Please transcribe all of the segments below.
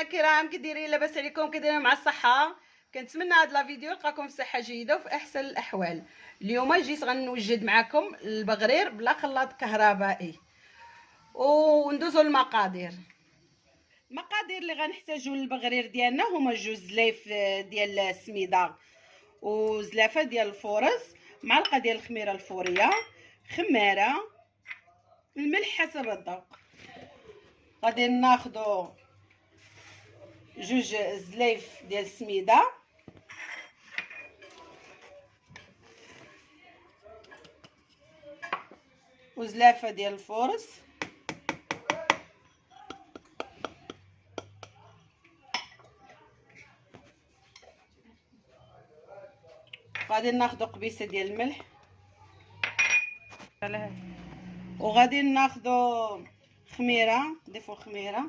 الكرام، كي دايرين؟ لاباس عليكم؟ كي دايرين مع الصحه؟ كنتمنى هاد لا فيديو يلقاكم في صحه جيده وفي احسن الاحوال. اليوم جيت غنوجد معكم البغرير بلا خلاط كهربائي وندوزو المقادير اللي غنحتاجو للبغرير ديالنا هما جوج زلايف ديال السميده وزلافه ديال الفورص، معلقه ديال الخميره الفوريه، خماره، الملح حسب الذوق. غادي ناخذ جوج زلايف ديال السميده وزلافه ديال الفورص، غادي ناخذ قبيصه ديال الملح، وغادي ناخذ خميره، نضيفو خميره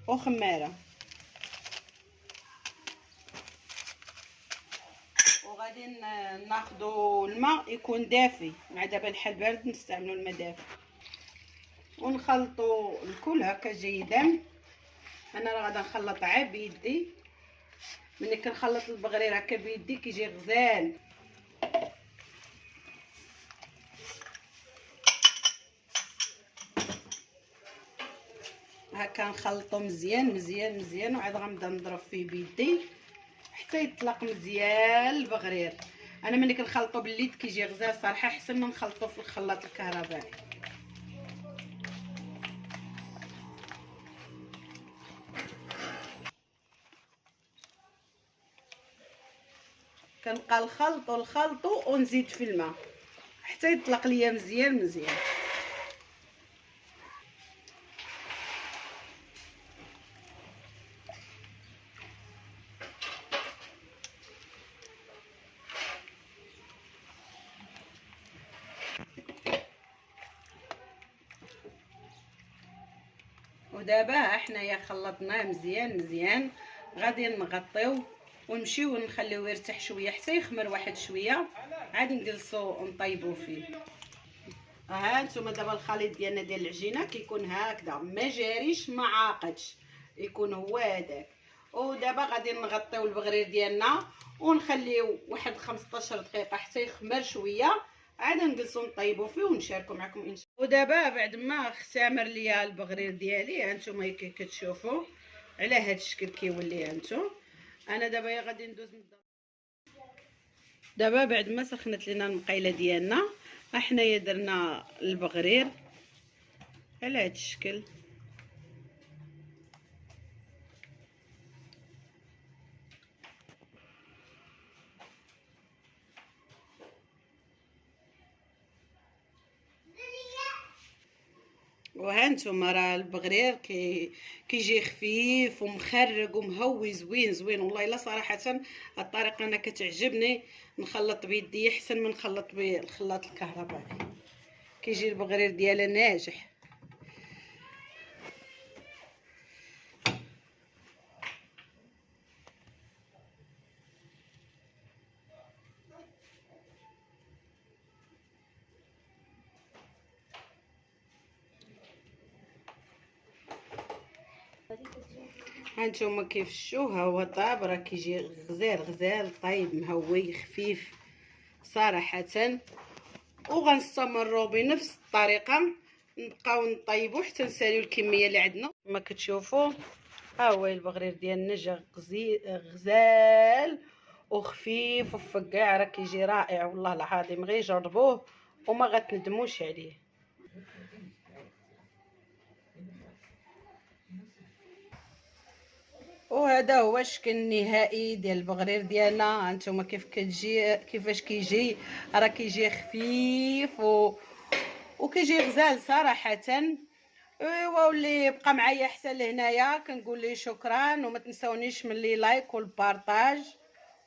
وخماره، وغادي ناخذوا الماء يكون دافي، مع دابا الحال بارد نستعملوا الماء دافي، ونخلطوا الكل هكا جيدا. انا راه غادي نخلط عا بيدي، ملي كنخلط البغرير هكا بيدي كيجي غزال. هكا نخلطو مزيان مزيان مزيان، وعاد غنبدا نضرب فيه بيدي حتى يطلق مزيان البغرير. انا ملي كنخلطو باليد كيجي غزال صراحه، احسن من نخلطو في الخلاط الكهربائي. كنبقى الخلطو ونزيد في الماء حتى يطلق ليا مزيان مزيان. ودابا حنايا خلطناه مزيان مزيان، غادي نغطيو ونمشيو نخليوه يرتاح شويه حتى يخمر واحد شويه، عاد نجلسو نطيبو فيه. ها نتوما دابا الخليط ديالنا ديال العجينه كيكون هكذا، ما جاريش ما عاقدش، يكون هو هذاك. ودابا غادي نغطيو البغرير ديالنا ونخليو واحد 15 دقيقه حتى يخمر شويه، عاد نجلسو نطيبو فيه ونشاركو معكم ان شاء الله. ودابا بعد ما اختمر ليا البغرير ديالي، هانتوما كي كتشوفوا على هذا الشكل كيولي. هانتوما انا دابا غادي ندوز دابا بعد ما سخنت لينا المقيله ديالنا، حنايا درنا البغرير على هذا الشكل. وهانتوما راه البغرير كيجي خفيف ومخرج ومهوي زوين زوين والله الا صراحه. الطريقه انا كتعجبني نخلط بيدي احسن من نخلط بالخلاط الكهربائي، كيجي البغرير ديالها ناجح. هانتوما كيف شو هو طاب، راه كيجي غزال غزال طيب مهوي خفيف صراحه. وغنستمروا بنفس الطريقه، نبقاو نطيبوا حتى نساليو الكميه اللي عندنا. كما كتشوفوا ها هو البغرير ديالنا جا غزال وخفيف وفقاع، راه كيجي رائع والله العظيم، غير جربوه وما غتندموش عليه. وهذا هو الشكل النهائي ديال البغرير ديالنا. هانتوما كيفاش كيجي، راه كيجي خفيف وكيجي غزال صراحه. ايوا واللي بقى معايا حتى لهنايا كنقول ليه شكرا، وما تنساونيش من لي لايك والبارطاج،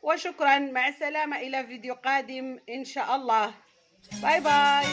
وشكرا. مع السلامه الى فيديو قادم ان شاء الله. باي باي.